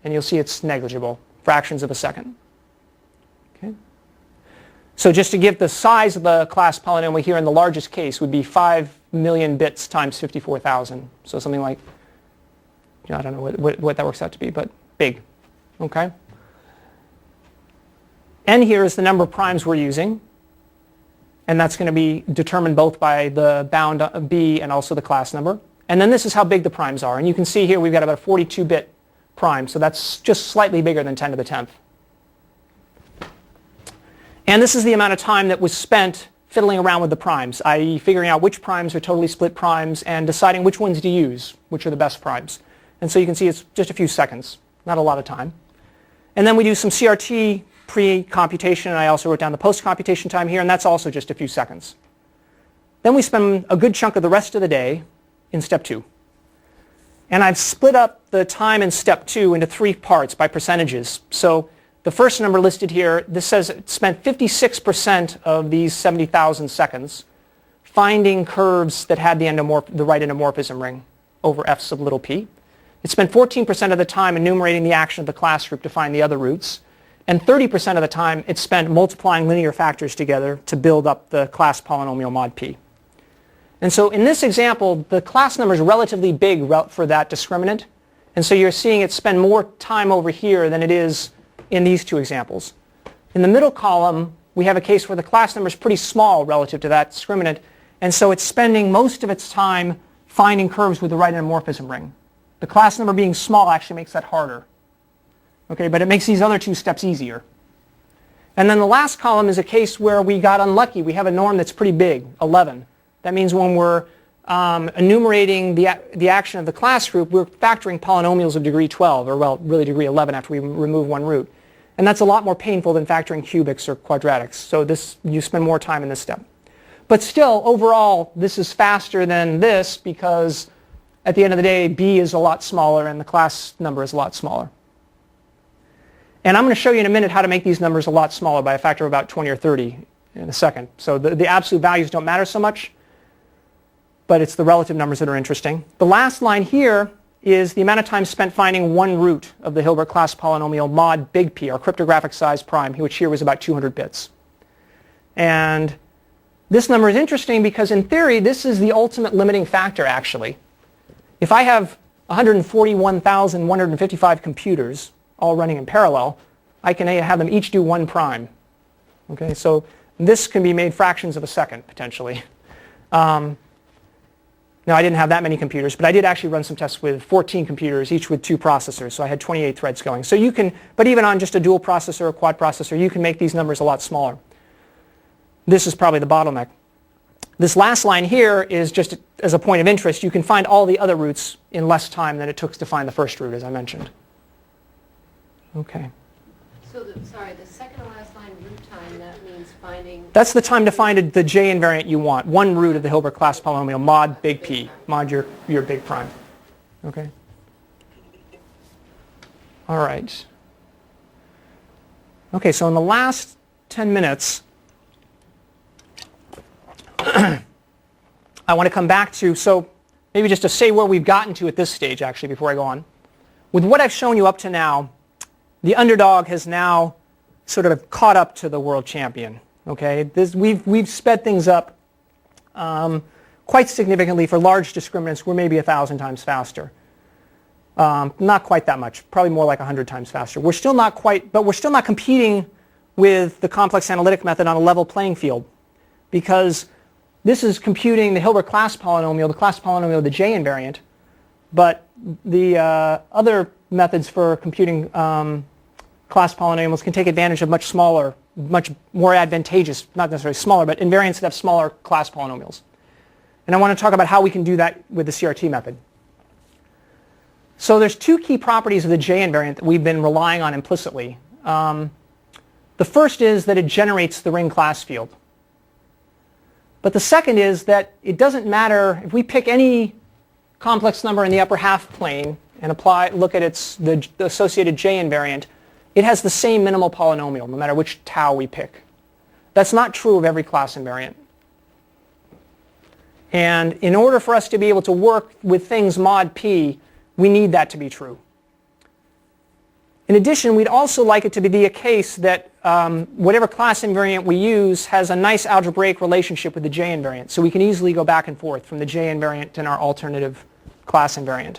And you'll see it's negligible, fractions of a second. Okay. So just to give the size of the class polynomial here in the largest case would be 5 million bits times 54,000. So something like, I don't know what that works out to be, but big. Okay. N here is the number of primes we're using. And that's going to be determined both by the bound B and also the class number. And then this is how big the primes are. And you can see here we've got about a 42-bit prime. So that's just slightly bigger than 10 to the 10th. And this is the amount of time that was spent fiddling around with the primes, i.e. figuring out which primes are totally split primes and deciding which ones to use, which are the best primes. And so you can see it's just a few seconds, not a lot of time. And then we do some CRT pre-computation, and I also wrote down the post-computation time here, and that's also just a few seconds. Then we spend a good chunk of the rest of the day in step 2. And I've split up the time in step 2 into 3 parts by percentages. So the first number listed here, this says it spent 56% of these 70,000 seconds finding curves that had the right endomorphism ring over f sub little p. It spent 14% of the time enumerating the action of the class group to find the other roots. And 30% of the time it spent multiplying linear factors together to build up the class polynomial mod p. And so in this example, the class number is relatively big for that discriminant. And so you're seeing it spend more time over here than it is in these 2 examples. In the middle column, we have a case where the class number is pretty small relative to that discriminant. And so it's spending most of its time finding curves with the right endomorphism ring. The class number being small actually makes that harder. Okay, but it makes these other 2 steps easier. And then the last column is a case where we got unlucky. We have a norm that's pretty big, 11. That means when we're enumerating the action of the class group, we're factoring polynomials of degree 12, or well, really degree 11 after we remove one root. And that's a lot more painful than factoring cubics or quadratics. So you spend more time in this step. But still, overall, this is faster than this because at the end of the day, B is a lot smaller and the class number is a lot smaller. And I'm going to show you in a minute how to make these numbers a lot smaller by a factor of about 20 or 30 in a second. So the absolute values don't matter so much, but it's the relative numbers that are interesting. The last line here is the amount of time spent finding one root of the Hilbert class polynomial mod big P, our cryptographic size prime, which here was about 200 bits. And this number is interesting because in theory, this is the ultimate limiting factor actually. If I have 141,155 computers, all running in parallel, I can have them each do 1 prime. Okay, so this can be made fractions of a second, potentially. Now, I didn't have that many computers, but I did actually run some tests with 14 computers, each with 2 processors, so I had 28 threads going. So you can, but even on just a dual processor or quad processor, you can make these numbers a lot smaller. This is probably the bottleneck. This last line here is just as a point of interest. You can find all the other roots in less time than it took to find the first root, as I mentioned. Okay. So the second to last line root time, that means finding... That's the time to find the J invariant you want. One root of the Hilbert class polynomial, mod big P, mod your big prime. Okay. All right. Okay, so in the last 10 minutes, I want to come back to, so maybe just to say where we've gotten to at this stage, actually, before I go on. With what I've shown you up to now, the underdog has now sort of caught up to the world champion. Okay, we've sped things up quite significantly for large discriminants. We're maybe 1,000 times faster. Not quite that much. Probably more like 100 times faster. We're still not quite, but we're still not competing with the complex analytic method on a level playing field, because this is computing the Hilbert class polynomial, the class polynomial of the J invariant, but the other methods for computing class polynomials can take advantage of much smaller, much more advantageous, not necessarily smaller, but invariants that have smaller class polynomials. And I want to talk about how we can do that with the CRT method. So there's 2 key properties of the J invariant that we've been relying on implicitly. The first is that it generates the ring class field. But the second is that it doesn't matter if we pick any complex number in the upper half plane and look at the associated J invariant, it has the same minimal polynomial no matter which tau we pick. That's not true of every class invariant. And in order for us to be able to work with things mod p, we need that to be true. In addition, we'd also like it to be a case that whatever class invariant we use has a nice algebraic relationship with the J invariant. So we can easily go back and forth from the J invariant and our alternative class invariant.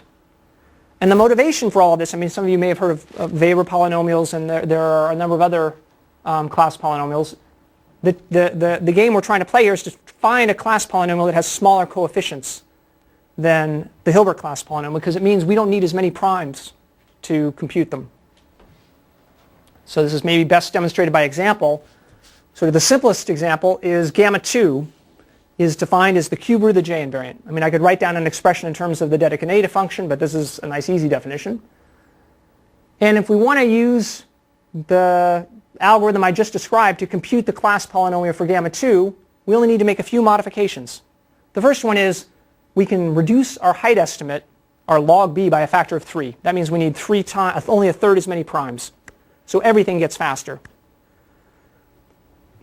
And the motivation for all of this, I mean, some of you may have heard of Weber polynomials, and there are a number of other class polynomials. The game we're trying to play here is to find a class polynomial that has smaller coefficients than the Hilbert class polynomial, because it means we don't need as many primes to compute them. So this is maybe best demonstrated by example. Sort of the simplest example is gamma 2 is defined as the cube root of the J invariant. I mean, I could write down an expression in terms of the Belding-Broker-Enge-Lauter function, but this is a nice easy definition. And if we want to use the algorithm I just described to compute the class polynomial for gamma 2, we only need to make a few modifications. The first one is we can reduce our height estimate, our log b, by a factor of 3. That means we need only a third as many primes. So everything gets faster.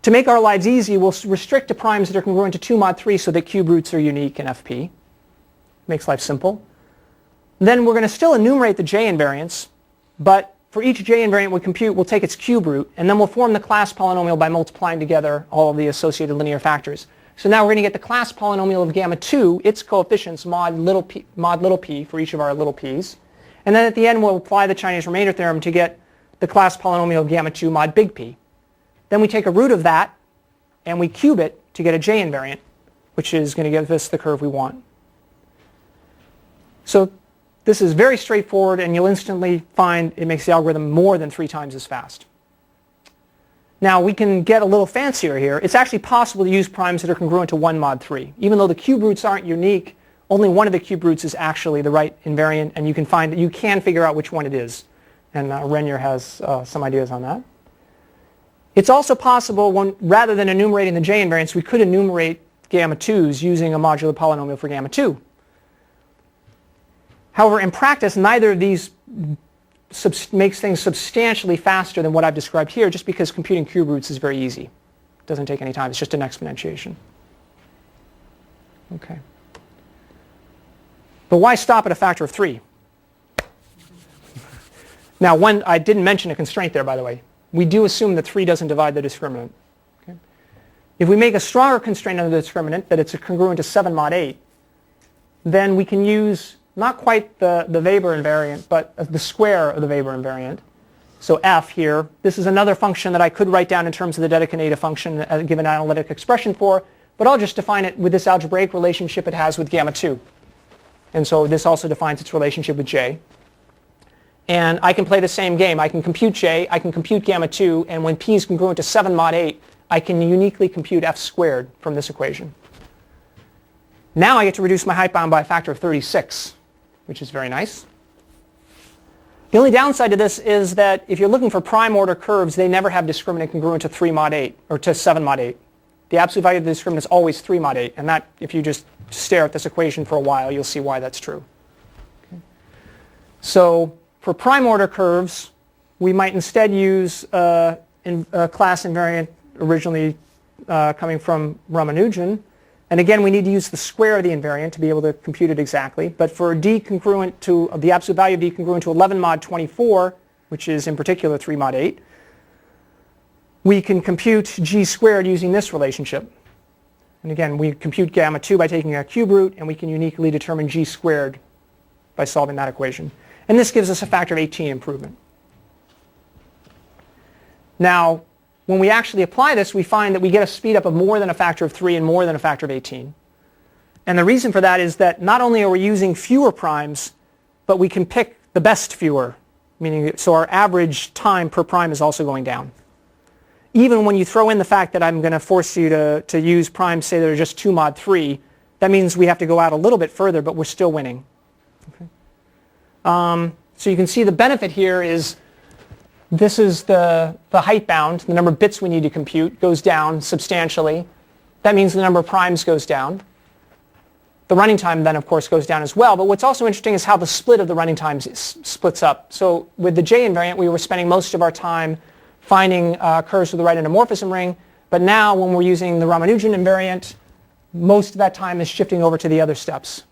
To make our lives easy, we'll restrict to primes that are congruent to 2 mod 3 so that cube roots are unique in FP. Makes life simple. Then we're going to still enumerate the J invariants, but for each J invariant we compute, we'll take its cube root, and then we'll form the class polynomial by multiplying together all of the associated linear factors. So now we're going to get the class polynomial of gamma 2, its coefficients mod little p for each of our little p's. And then at the end we'll apply the Chinese Remainder Theorem to get the class polynomial of gamma 2 mod big P. Then we take a root of that and we cube it to get a J invariant, which is going to give us the curve we want. So this is very straightforward, and you'll instantly find it makes the algorithm more than 3 times as fast. Now we can get a little fancier here. It's actually possible to use primes that are congruent to 1 mod 3. Even though the cube roots aren't unique, only one of the cube roots is actually the right invariant, and you can figure out which one it is. And Renier has some ideas on that. It's also possible, rather than enumerating the J invariants, we could enumerate gamma 2's using a modular polynomial for gamma 2. However, in practice, neither of these makes things substantially faster than what I've described here, just because computing cube roots is very easy. It doesn't take any time. It's just an exponentiation. Okay. But why stop at a factor of 3? Now, I didn't mention a constraint there, by the way. We do assume that 3 doesn't divide the discriminant. Okay? If we make a stronger constraint on the discriminant, that it's congruent to 7 mod 8, then we can use not quite the Weber invariant, but the square of the Weber invariant. So f here, this is another function that I could write down in terms of the Belding-Broker-Enge-Lauter function, give an analytic expression for, but I'll just define it with this algebraic relationship it has with gamma 2. And so this also defines its relationship with J. And I can play the same game. I can compute J, I can compute gamma 2, and when p is congruent to 7 mod 8, I can uniquely compute f squared from this equation. Now I get to reduce my height bound by a factor of 36, which is very nice. The only downside to this is that if you're looking for prime order curves, they never have discriminant congruent to 3 mod 8, or to 7 mod 8. The absolute value of the discriminant is always 3 mod 8, and that, if you just stare at this equation for a while, you'll see why that's true. Okay. So for prime order curves, we might instead use a class invariant originally coming from Ramanujan. And again, we need to use the square of the invariant to be able to compute it exactly. But for d congruent to the absolute value of d congruent to 11 mod 24, which is in particular 3 mod 8, we can compute g squared using this relationship. And again, we compute gamma 2 by taking a cube root, and we can uniquely determine g squared by solving that equation. And this gives us a factor of 18 improvement. Now, when we actually apply this, we find that we get a speed up of more than a factor of 3 and more than a factor of 18. And the reason for that is that not only are we using fewer primes, but we can pick the best fewer, meaning so our average time per prime is also going down. Even when you throw in the fact that I'm going to force you to use primes, say that are just 2 mod 3, that means we have to go out a little bit further, but we're still winning. Okay. So you can see the benefit here is this is the height bound, the number of bits we need to compute goes down substantially. That means the number of primes goes down. The running time then, of course, goes down as well. But what's also interesting is how the split of the running times splits up. So with the J invariant, we were spending most of our time finding curves with the right endomorphism ring. But now when we're using the Ramanujan invariant, most of that time is shifting over to the other steps.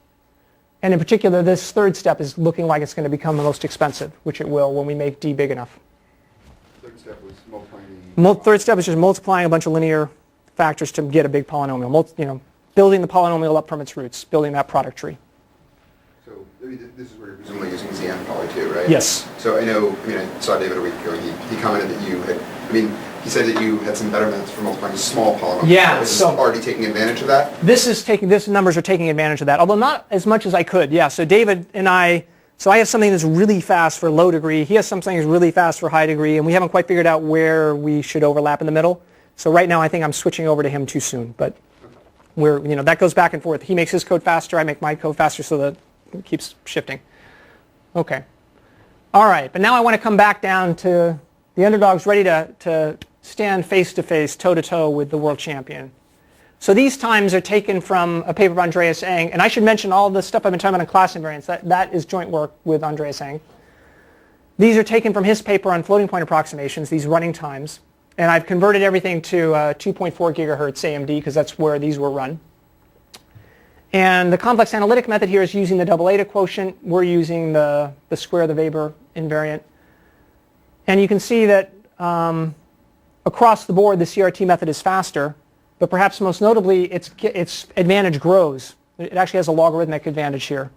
And in particular, this third step is looking like it's going to become the most expensive, which it will when we make D big enough. Third step was multiplying. Third step is just multiplying a bunch of linear factors to get a big polynomial. Building the polynomial up from its roots, building that product tree. So this is where you're presumably using ZM probably too, right? Yes. So I saw David a week ago, and he commented that he said that you had some better methods for multiplying small polynomials. Yeah, Is this so already taking advantage of that? This numbers are taking advantage of that, although not as much as I could. Yeah, so David and I have something that's really fast for low degree. He has something that's really fast for high degree, and we haven't quite figured out where we should overlap in the middle. So right now I think I'm switching over to him too soon, but that goes back and forth. He makes his code faster, I make my code faster, so that it keeps shifting. Okay. All right, but now I want to come back down to the underdogs ready to stand face to face, toe to toe with the world champion. So these times are taken from a paper by Andreas Eng, and I should mention all the stuff I've been talking about in class invariants. That is joint work with Andreas Eng. These are taken from his paper on floating point approximations, these running times. And I've converted everything to 2.4 gigahertz AMD because that's where these were run. And the complex analytic method here is using the double eta quotient. We're using the square of the Weber invariant. And you can see that across the board, the CRT method is faster. But perhaps most notably, its advantage grows. It actually has a logarithmic advantage here.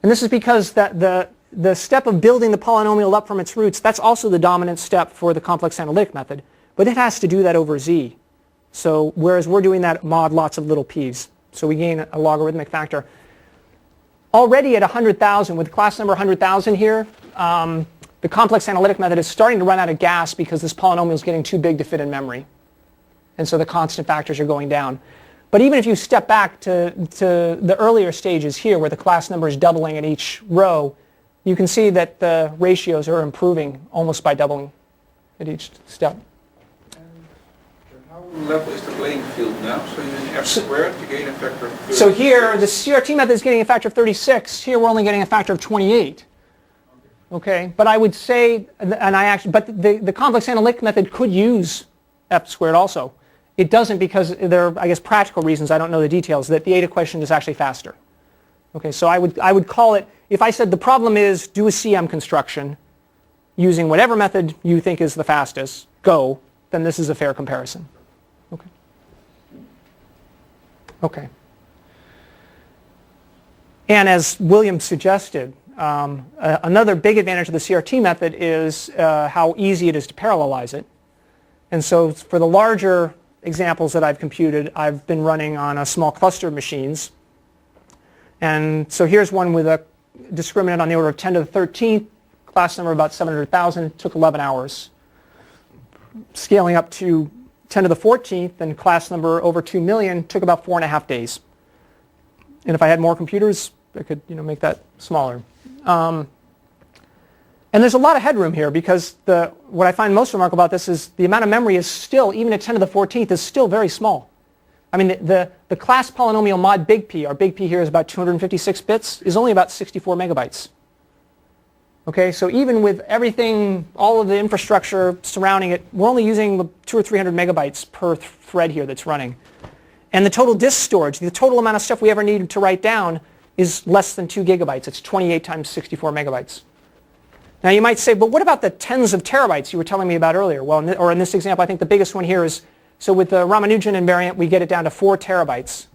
And this is because the step of building the polynomial up from its roots, that's also the dominant step for the complex analytic method. But it has to do that over Z. So whereas we're doing that mod lots of little p's. So we gain a logarithmic factor. Already at 100,000, with class number 100,000 here, the complex analytic method is starting to run out of gas because this polynomial is getting too big to fit in memory. And so the constant factors are going down. But even if you step back to the earlier stages here where the class number is doubling at each row, you can see that the ratios are improving almost by doubling at each step. How level is the playing field now? So you're using f squared to gain a factor of 36. So here, the CRT method is getting a factor of 36. Here, we're only getting a factor of 28. Okay, but I would say, but the complex analytic method could use f squared also. It doesn't because there are, I guess, practical reasons. I don't know the details. That the eta quotient is actually faster. Okay, so I would call it, if I said the problem is do a CM construction using whatever method you think is the fastest, go, then this is a fair comparison. Okay. Okay. And as William suggested, another big advantage of the CRT method is how easy it is to parallelize it. And so for the larger examples that I've computed, I've been running on a small cluster of machines. And so here's one with a discriminant on the order of 10 to the 13th, class number about 700,000, took 11 hours. Scaling up to 10 to the 14th and class number over 2 million took about 4.5 days. And if I had more computers, I could make that smaller. And there's a lot of headroom here because what I find most remarkable about this is the amount of memory is still, even at 10 to the 14th, is still very small. I mean, the class polynomial mod big P, our big P here is about 256 bits, is only about 64 megabytes. Okay, so even with everything, all of the infrastructure surrounding it, we're only using 200 or 300 megabytes per thread here that's running. And the total disk storage, the total amount of stuff we ever need to write down is less than 2 gigabytes. It's 28 times 64 megabytes. Now you might say, but what about the tens of terabytes you were telling me about earlier? Well, or in this example, I think the biggest one here is, so with the Ramanujan invariant, we get it down to 4 terabytes.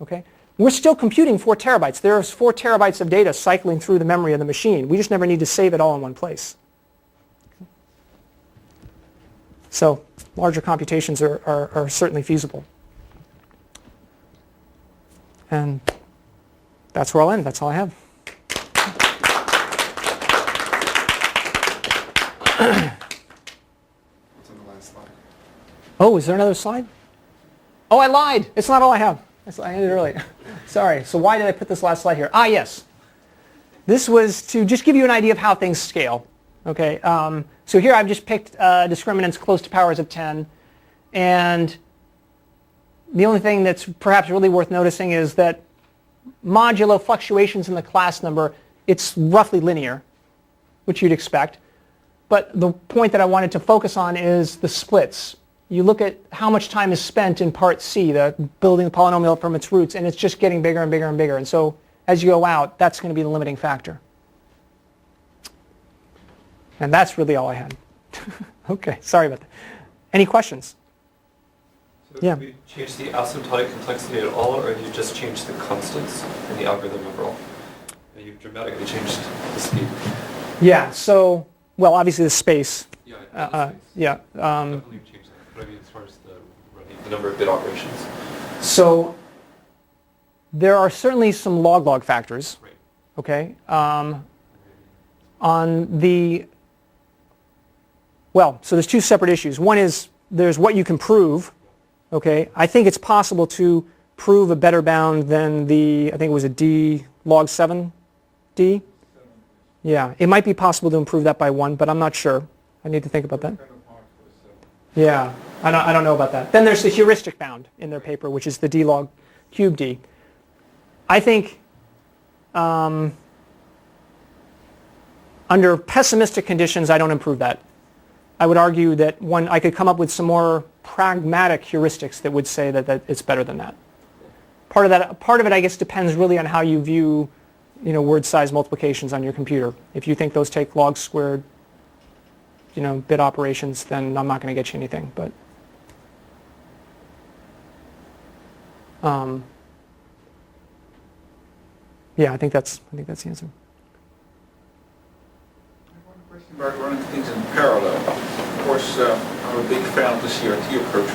Okay? We're still computing 4 terabytes. There's 4 terabytes of data cycling through the memory of the machine. We just never need to save it all in one place. So larger computations are certainly feasible. And that's where I'll end. That's all I have. What's on the last slide? Oh, is there another slide? Oh, I lied. It's not all I have. I ended earlier. Sorry. So why did I put this last slide here? Ah, yes. This was to just give you an idea of how things scale. Okay. So here I've just picked discriminants close to powers of 10. And the only thing that's perhaps really worth noticing is that modulo fluctuations in the class number, it's roughly linear, which you'd expect. But the point that I wanted to focus on is the splits. You look at how much time is spent in part C, the building the polynomial up from its roots, and it's just getting bigger and bigger and bigger. And so as you go out, that's going to be the limiting factor. And that's really all I had. Okay, sorry about that. Any questions? So Yeah. Have you changed the asymptotic complexity at all, or have you just changed the constants in the algorithm overall? You've dramatically changed the speed. Yeah, so, well, obviously the space. Yeah, Yeah. definitely changed that. But I mean, as far as the number of bit operations. So there are certainly some log-log factors. Right. Okay. On the, well, so there's two separate issues. One is there's what you can prove. Okay. I think it's possible to prove a better bound than the, I think it was a d log 7d. Yeah, it might be possible to improve that by 1, but I'm not sure. I need to think about that. Yeah, I don't know about that. Then there's the heuristic bound in their paper, which is the d log cube d. I think under pessimistic conditions, I don't improve that. I would argue that I could come up with some more pragmatic heuristics that would say that it's better than that. Part of it, I guess, depends really on how you view, word size multiplications on your computer. If you think those take log squared, bit operations, then I'm not going to get you anything. But yeah, I think that's the answer. One question about running things in parallel. Of course, I'm a big fan of the CRT-approach.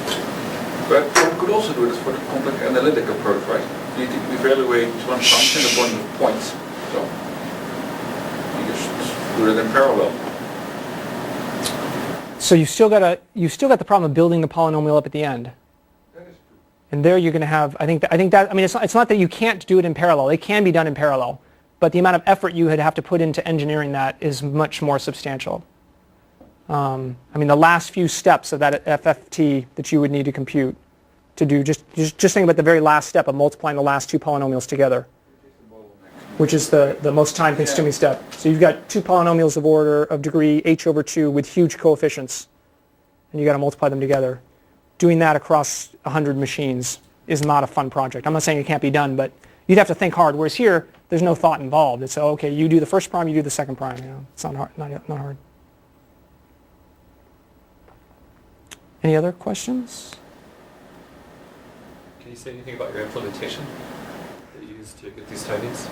But one could also do this for the complex analytic approach, right? You evaluate one function upon the points. So you just do it in parallel. So you still got the problem of building the polynomial up at the end. That is true. And there you're going to have, I mean, it's not that you can't do it in parallel. It can be done in parallel. But the amount of effort you would have to put into engineering that is much more substantial. I mean, the last few steps of that FFT that you would need to compute to do, just think about the very last step of multiplying the last two polynomials together, which is the most time-consuming step. So you've got two polynomials of order of degree h over 2 with huge coefficients, and you've got to multiply them together. Doing that across 100 machines is not a fun project. I'm not saying it can't be done, but you'd have to think hard, whereas here, there's no thought involved. It's, okay, you do the first prime, you do the second prime. It's not hard. Not hard. Any other questions? Can you say anything about your implementation that you use to get these timings?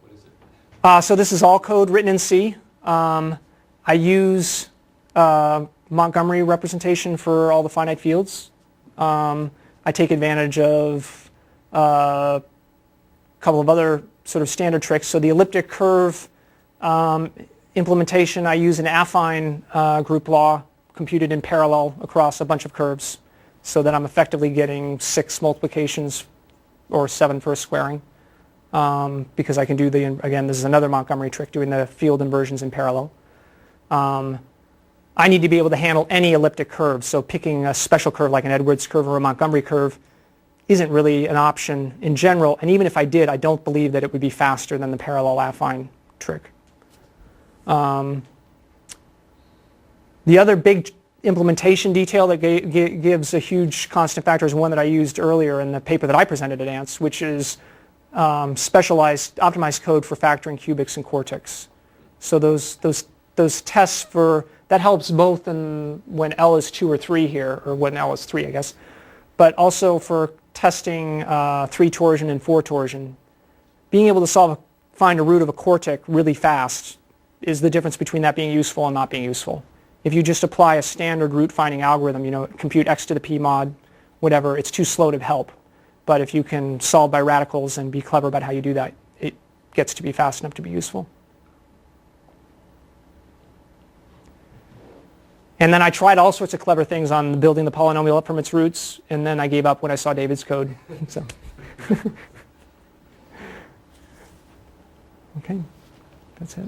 What is it? So this is all code written in C. I use Montgomery representation for all the finite fields. I take advantage of a couple of other sort of standard tricks. So the elliptic curve implementation, I use an affine group law computed in parallel across a bunch of curves, so that I'm effectively getting 6 multiplications or 7 for a squaring, because I can do again, this is another Montgomery trick, doing the field inversions in parallel. I need to be able to handle any elliptic curve, so picking a special curve like an Edwards curve or a Montgomery curve isn't really an option in general, and even if I did, I don't believe that it would be faster than the parallel affine trick. The other big implementation detail that gives a huge constant factor is one that I used earlier in the paper that I presented at ANTS, which is specialized optimized code for factoring cubics and quartics. So those tests that helps both when L is 2 or 3 here, or when L is 3, I guess, but also for testing 3 torsion and 4 torsion. Being able to find a root of a quartic really fast is the difference between that being useful and not being useful. If you just apply a standard root finding algorithm, compute x to the p mod, whatever, it's too slow to help. But if you can solve by radicals and be clever about how you do that, it gets to be fast enough to be useful. And then I tried all sorts of clever things on building the polynomial up from its roots, and then I gave up when I saw David's code. So. Okay, that's it.